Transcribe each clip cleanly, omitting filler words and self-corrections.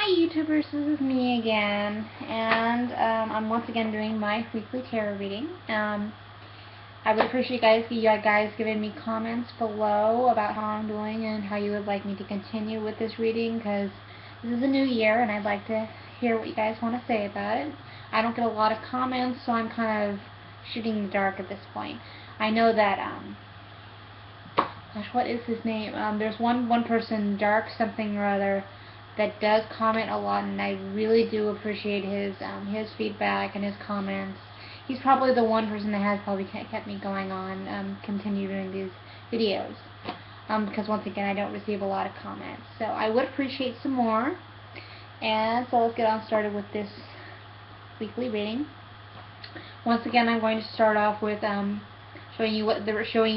Hi YouTubers, this is me again, and I'm once again doing my weekly tarot reading. I would appreciate you guys giving me comments below about how I'm doing and how you would like me to continue with this reading, because this is a new year and I'd like to hear what you guys want to say about it. I don't get a lot of comments, so I'm kind of shooting in the dark at this point. I know that, gosh, what is his name? There's one person, Dark something or other, that does comment a lot, and I really do appreciate his feedback and his comments. He's probably the one person that has probably kept me going on, continue doing these videos, because once again I don't receive a lot of comments. So I would appreciate some more, and so let's get on started with this weekly reading. Once again, I'm going to start off with showing you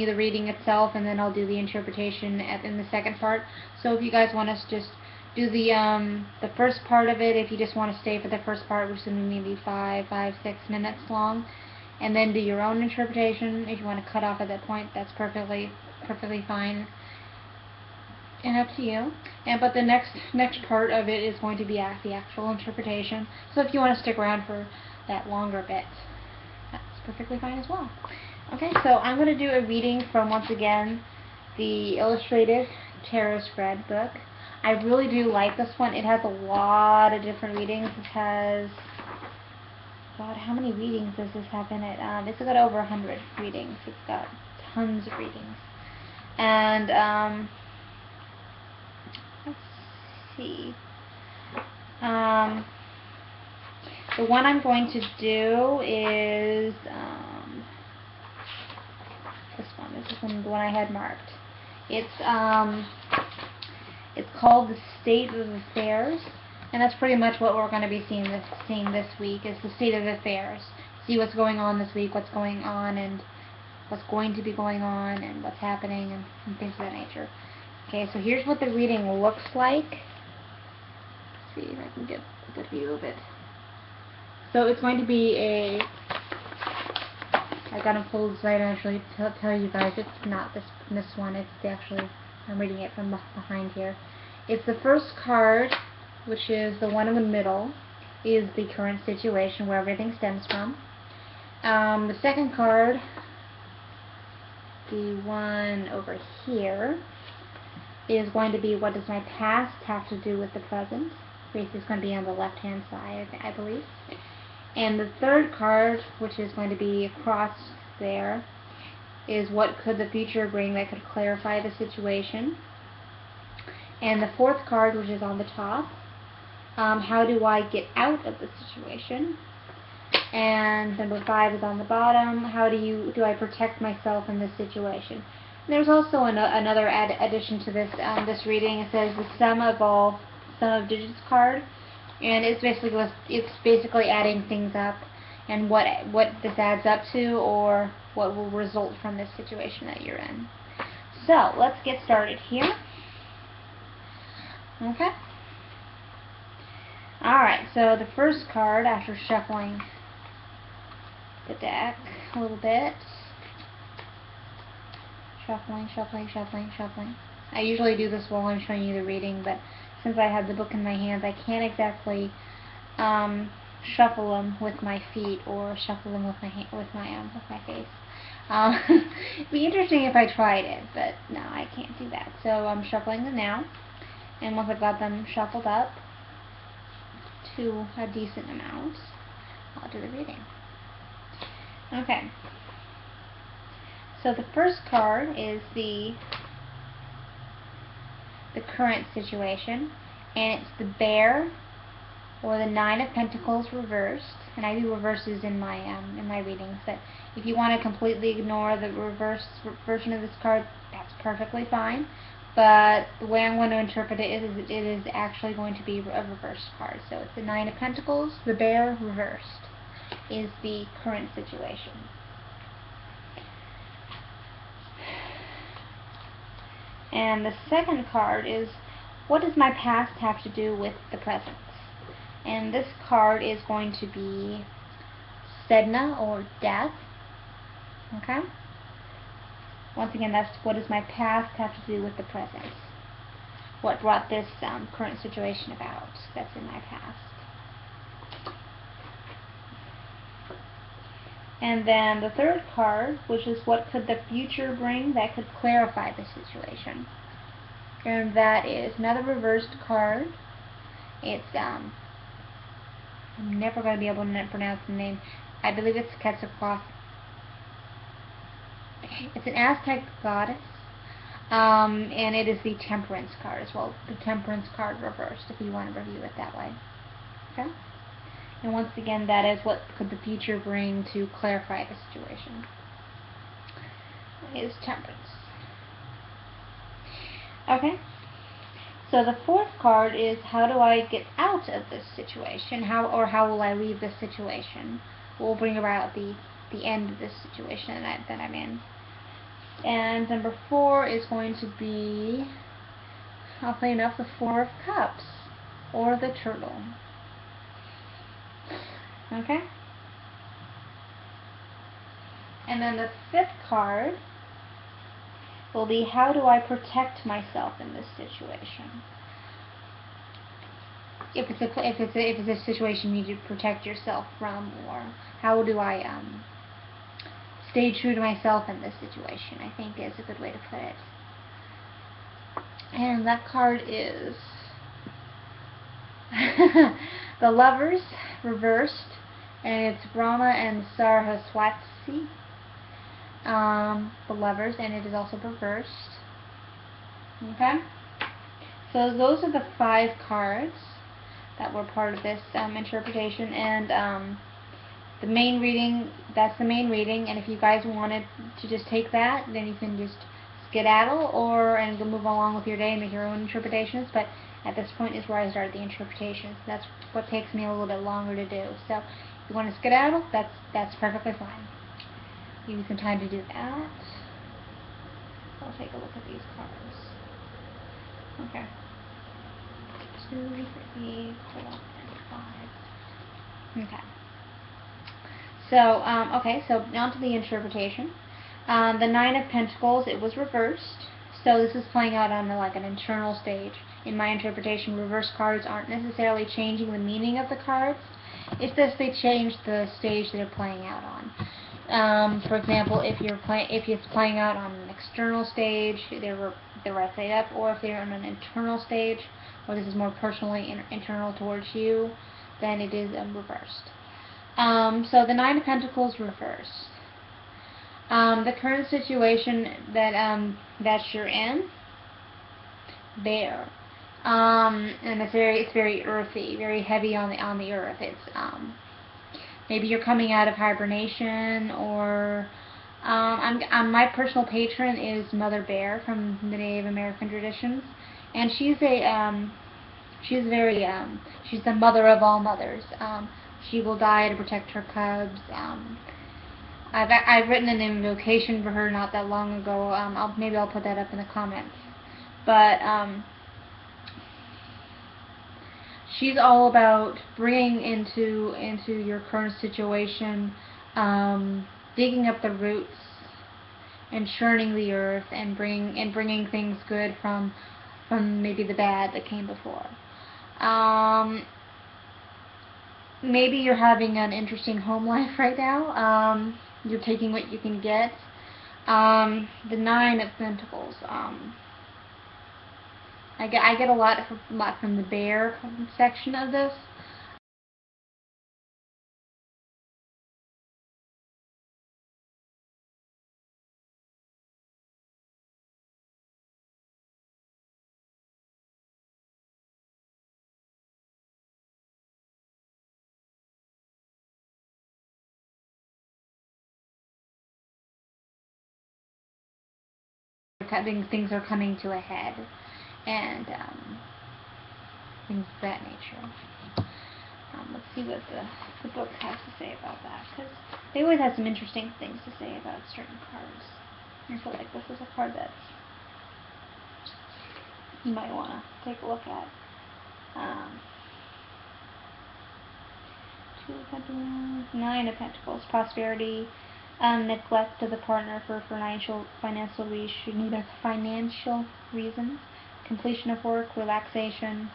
the reading itself, and then I'll do the interpretation in the second part. So if you guys want us to just do the first part of it, if you just want to stay for the first part, which is going to be maybe 6 minutes long, and then do your own interpretation. If you want to cut off at that point, that's perfectly fine and up to you. But the next part of it is going to be the actual interpretation. So if you want to stick around for that longer bit, that's perfectly fine as well. Okay, so I'm going to do a reading from, once again, the Illustrated Tarot Spread book. I really do like this one. It has a lot of different readings. It has, God, how many readings does this have in it? It's got over 100 readings. It's got tons of readings. And, let's see. The one I'm going to do is, this one. This is the one I had marked. It's called The State of Affairs, and that's pretty much what we're going to be seeing this week, is the state of affairs. See what's going on this week, what's going on, and what's going to be going on, and what's happening, and things of that nature. Okay, so here's what the reading looks like. Let's see if I can get a good view of it. So it's going to be I got them pulled so I don't actually tell you guys it's not this one, it's actually, I'm reading it from behind here. It's the first card, which is the one in the middle, is the current situation where everything stems from. The second card, the one over here, is going to be what does my past have to do with the present. Basically it's going to be on the left hand side, I believe. And the third card, which is going to be across there, is what could the future bring that could clarify the situation. And the fourth card, which is on the top, how do I get out of the situation? And number 5 is on the bottom, how do I protect myself in this situation? And there's also another addition to this reading. It says the sum of digits card, and it's basically adding things up and what this adds up to, or what will result from this situation that you're in. So let's get started here. Okay. Alright, so the first card, after shuffling the deck a little bit, shuffling. I usually do this while I'm showing you the reading, but since I have the book in my hands, I can't exactly shuffle them with my feet or shuffle them with my face. It'd be interesting if I tried it, but no, I can't do that. So I'm shuffling them now, and once I've got them shuffled up to a decent amount, I'll do the reading. Okay. So the first card is the current situation, and it's the Bear, or the 9 of Pentacles reversed. And I do reverses in my readings, but if you want to completely ignore the reverse version of this card, that's perfectly fine. But the way I'm going to interpret it is actually going to be a reverse card. So it's the 9 of Pentacles, the Bear reversed, is the current situation. And the second card is, what does my past have to do with the present? And this card is going to be Sedna, or death. Okay? Once again, that's what does my past have to do with the present. what brought this current situation about that's in my past. And then the third card, which is what could the future bring that could clarify the situation. And that is another reversed card. It's I'm never going to be able to pronounce the name. I believe it's Quetzalcoatl. It's an Aztec goddess, and it is the Temperance card as well. The Temperance card reversed, if you want to review it that way. Okay? And once again, that is what could the future bring to clarify the situation. It is Temperance. Okay? So the fourth card is, how do I get out of this situation? How will I leave this situation? What will bring about the end of this situation that I'm in? And number 4 is going to be, oddly enough, the Four of Cups, or the Turtle. Okay? And then the 5th card will be, how do I protect myself in this situation? If it's a situation you need to protect yourself from, or how do I stay true to myself in this situation, I think is a good way to put it. And that card is the Lovers reversed, and it's Brahma and Saraswati. The Lovers, and it is also reversed. Okay? So those are the 5 cards that were part of this interpretation, and the main reading, that's the main reading, and if you guys wanted to just take that, then you can just skedaddle and go move along with your day and make your own interpretations, but at this point is where I started the interpretations. That's what takes me a little bit longer to do. So if you want to skedaddle, that's perfectly fine. Give you some time to do that. I'll take a look at these cards. Okay. 2, 3, 4, and 5. Okay. So, okay, so on to the interpretation. The Nine of Pentacles, it was reversed. So this is playing out on like an internal stage. In my interpretation, reverse cards aren't necessarily changing the meaning of the cards. It's just they change the stage they're playing out on. For example, if it's playing out on an external stage, they're right side up, or if they're on an internal stage, where this is more personally internal towards you, then it is reversed. So the Nine of Pentacles reversed. The current situation that you're in, Bear, and it's very earthy, very heavy on the earth. It's maybe you're coming out of hibernation, or my personal patron is Mother Bear from the Native American traditions, and she's the mother of all mothers. She will die to protect her cubs. I've written an invocation for her not that long ago. Maybe I'll put that up in the comments. But she's all about bringing into your current situation, digging up the roots and churning the earth and bringing things good from maybe the bad that came before. Maybe you're having an interesting home life right now. You're taking what you can get. The Nine of Pentacles. I get a lot from the Bear section of this. Things are coming to a head, and things of that nature. Let's see what the book has to say about that, because they always have some interesting things to say about certain cards. I feel like this is a card that you might want to take a look at. Two of Pentacles, Nine of Pentacles, prosperity, neglect of the partner for financial reasons, completion of work, relaxation.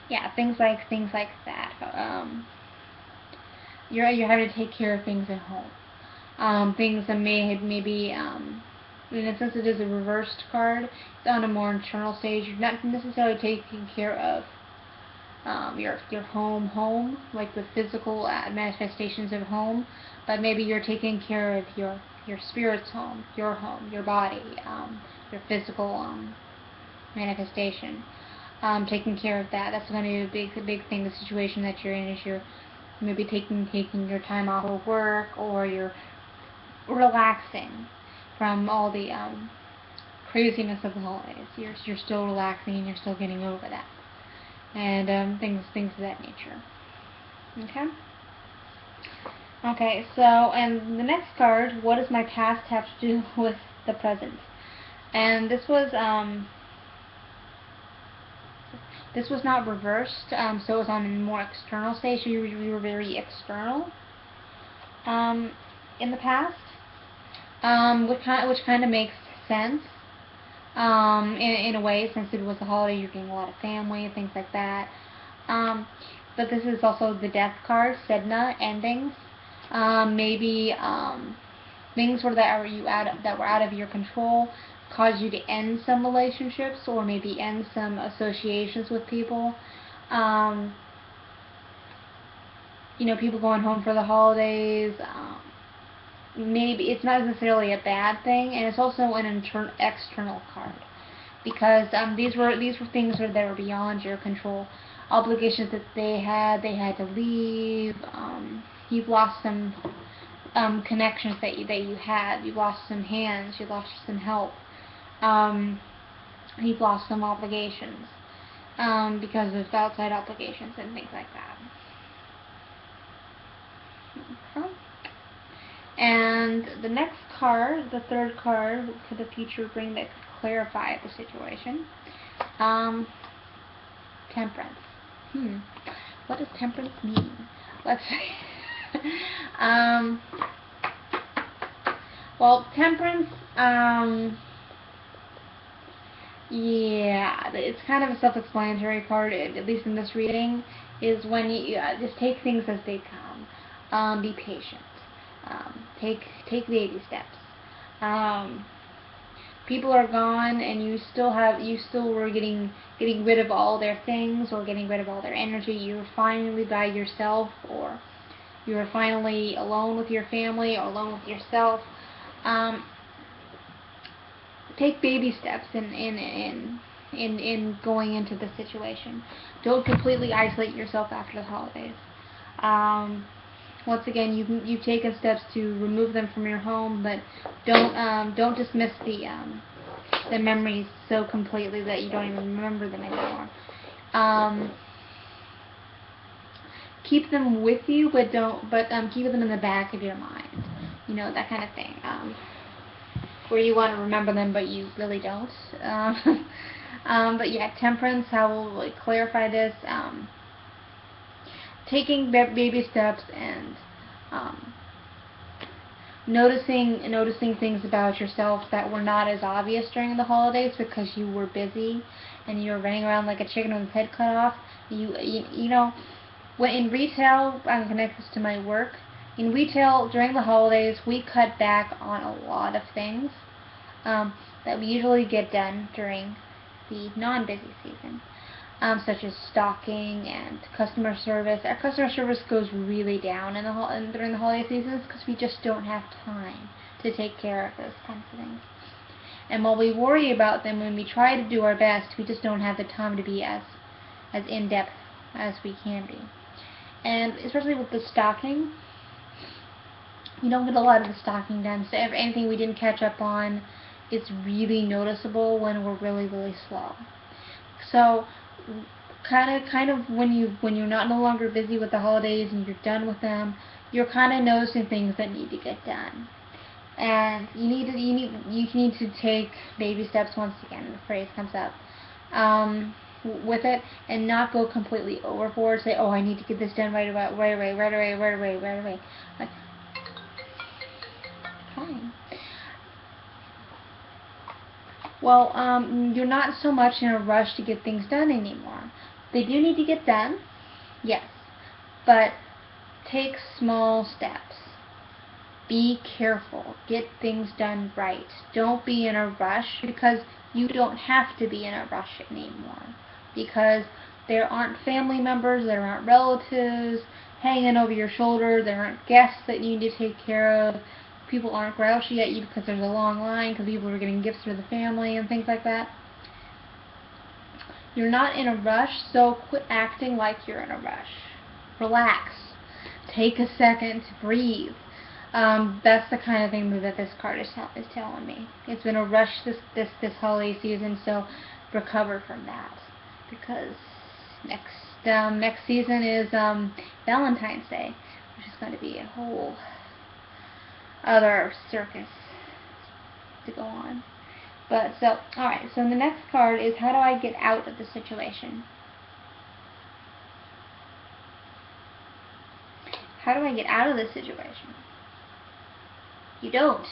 Yeah, things like that. You're having to take care of things at home. Things that maybe in a sense it is a reversed card. It's on a more internal stage. You're not necessarily taking care of your home, like the physical manifestations of home, but maybe you're taking care of your spirit's home, your body, your physical manifestation. Taking care of that. That's going to be a big thing. The situation that you're in is you're maybe taking your time off of work, or you're relaxing from all the craziness of the holidays. You're still relaxing and you're still getting over that, and things of that nature. Okay. Okay. So, and the next card, what does my past have to do with the present? And this was not reversed, so it was on a more external stage. You were very external in the past, which kind of makes sense in a way, since it was a holiday. You're getting a lot of family and things like that. But this is also the Death card, Sedna, endings. Maybe things that were out of your control cause you to end some relationships, or maybe end some associations with people. People going home for the holidays. Maybe it's not necessarily a bad thing, and it's also an external card, because these were things that were beyond your control. Obligations that they had to leave. You've lost some connections that you had. You've lost some hands. You've lost some help. You've lost some obligations because of outside obligations and things like that. Okay. And the next card, the third card, what could the future bring that could clarify the situation? Temperance. What does temperance mean? Let's see. Well, temperance, yeah, it's kind of a self-explanatory card, at least in this reading, is when you just take things as they come. Be patient. Take baby steps. People are gone, and you still were getting rid of all their things, or getting rid of all their energy. You're finally by yourself, or you're finally alone with your family, or alone with yourself. Take baby steps in going into the situation. Don't completely isolate yourself after the holidays. Once again, you've taken steps to remove them from your home, but don't dismiss the memories so completely that you don't even remember them anymore. Keep them with you, but keep them in the back of your mind. That kind of thing. Where you want to remember them, but you really don't. But yeah, temperance. How will clarify this? Taking baby steps, and noticing things about yourself that were not as obvious during the holidays because you were busy and you were running around like a chicken with its head cut off. When in retail, I'm connected this to my work. In retail, during the holidays, we cut back on a lot of things that we usually get done during the non-busy season, such as stocking and customer service. Our customer service goes really down during the holiday seasons because we just don't have time to take care of those kinds of things. And while we worry about them when we try to do our best, we just don't have the time to be as in-depth as we can be. And especially with the stocking, we don't get a lot of the stocking done, so anything we didn't catch up on, it's really noticeable when we're really, really slow. So kind of when you're no longer busy with the holidays and you're done with them, you're kind of noticing things that need to get done. And you need to take baby steps. Once again, the phrase comes up with it, and not go completely overboard. Say, oh, I need to get this done right away. Like, fine. Well, you're not so much in a rush to get things done anymore. They do need to get done, yes, but take small steps. Be careful. Get things done right. Don't be in a rush, because you don't have to be in a rush anymore. Because there aren't family members, there aren't relatives hanging over your shoulder, there aren't guests that you need to take care of. People aren't grouchy at you because there's a long line because people are getting gifts for the family and things like that. You're not in a rush, so quit acting like you're in a rush. Relax. Take a second to breathe. That's the kind of thing that this card is telling me. It's been a rush this holiday season, so recover from that, because next season is Valentine's Day, which is going to be a whole other circus to go on. But so, alright, so the next card is, how do I get out of the situation? How do I get out of this situation? You don't.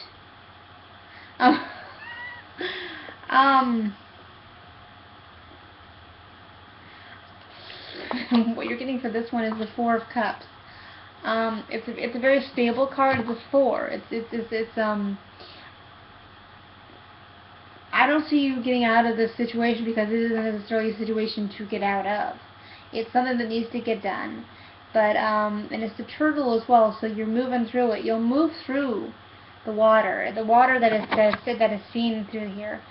What you're getting for this one is the Four of Cups. It's a very stable card. It's a 4. It's I don't see you getting out of this situation because it isn't necessarily a situation to get out of. It's something that needs to get done. But and it's the turtle as well, so you're moving through it. You'll move through the water. The water that is seen through here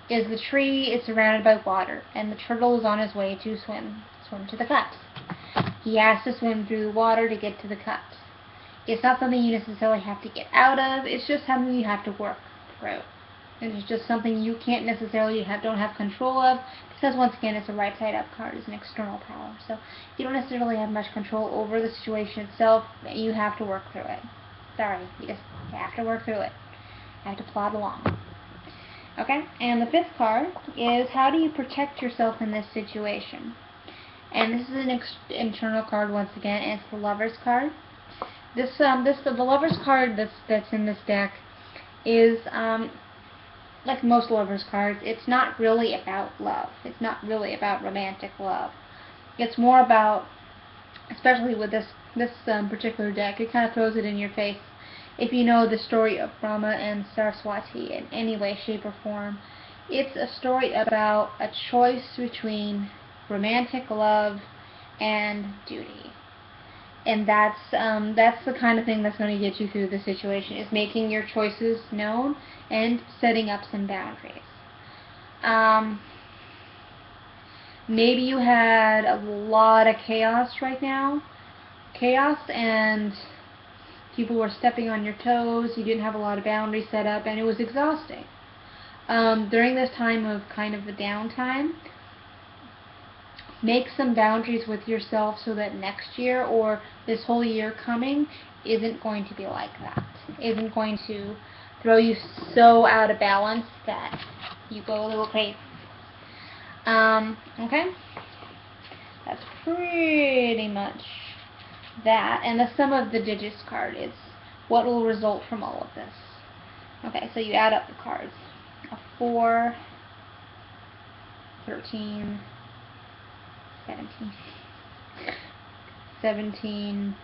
is the tree is surrounded by water, and the turtle is on his way to swim to the cups. He has to swim through the water to get to the cups. It's not something you necessarily have to get out of. It's just something you have to work through. It's just something you can't necessarily don't have control of, because once again it's a right side up card. It's an external power, so you don't necessarily have much control over the situation itself. You have to work through it. Sorry, you just have to work through it. You have to plod along. Okay, and the 5th card is, how do you protect yourself in this situation? And this is an internal card once again, and it's the Lover's card. The Lover's card that's in this deck is like most Lover's cards. It's not really about love. It's not really about romantic love. It's more about, especially with this particular deck, it kind of throws it in your face. If you know the story of Brahma and Saraswati in any way, shape, or form, it's a story about a choice between romantic love and duty. And that's the kind of thing that's going to get you through the situation, is making your choices known and setting up some boundaries. Maybe you had a lot of chaos right now. Chaos, and people were stepping on your toes. You didn't have a lot of boundaries set up, and it was exhausting. During this time of kind of the downtime, make some boundaries with yourself so that next year or this whole year coming isn't going to be like that. Isn't going to throw you so out of balance that you go a little crazy. Okay? That's pretty much that. And the sum of the digits card is what will result from all of this. Okay, so you add up the cards. A 4, 13, 17,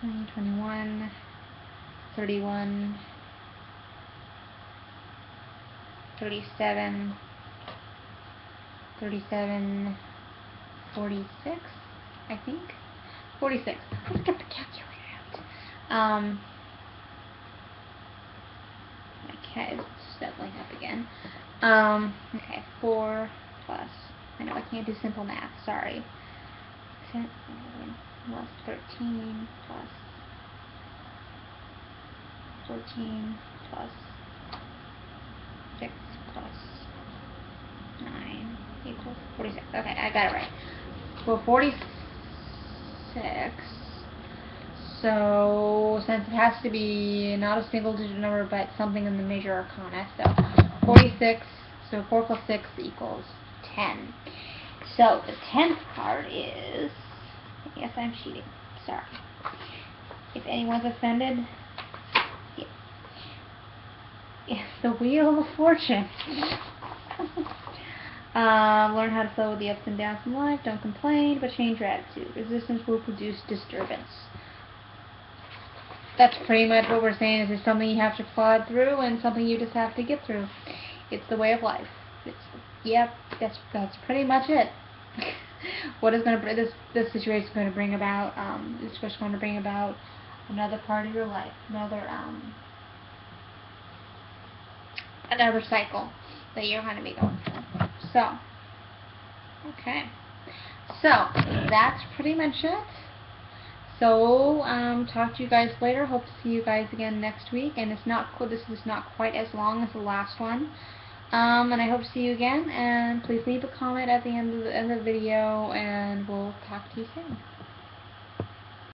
20, 21, 31, 37, 47, 46, I think. 46. Let's get the calculator out. Okay, it's settling up again. Okay, 4 plus, I know I can't do simple math, sorry. 10 plus 13 plus 14 plus 6 plus 9 equals 46. Okay, I got it right. For 46, so since it has to be not a single digit number but something in the major arcana, so 46, so 4 plus 6 equals 10. So the 10th card is, yes, I'm cheating, sorry. If anyone's offended, yeah. The Wheel of Fortune. Learn how to flow with the ups and downs in life. Don't complain, but change your attitude. Resistance will produce disturbance. That's pretty much what we're saying. Is it's something you have to plod through and something you just have to get through. It's the way of life. Yep, that's pretty much it. What is going to this situation is going to bring about? It's just going to bring about another part of your life, another cycle that you're going to be going through. So, okay. So that's pretty much it. So, talk to you guys later. Hope to see you guys again next week. And it's not this is not quite as long as the last one. And I hope to see you again. And please leave a comment at the end of the video, and we'll talk to you soon.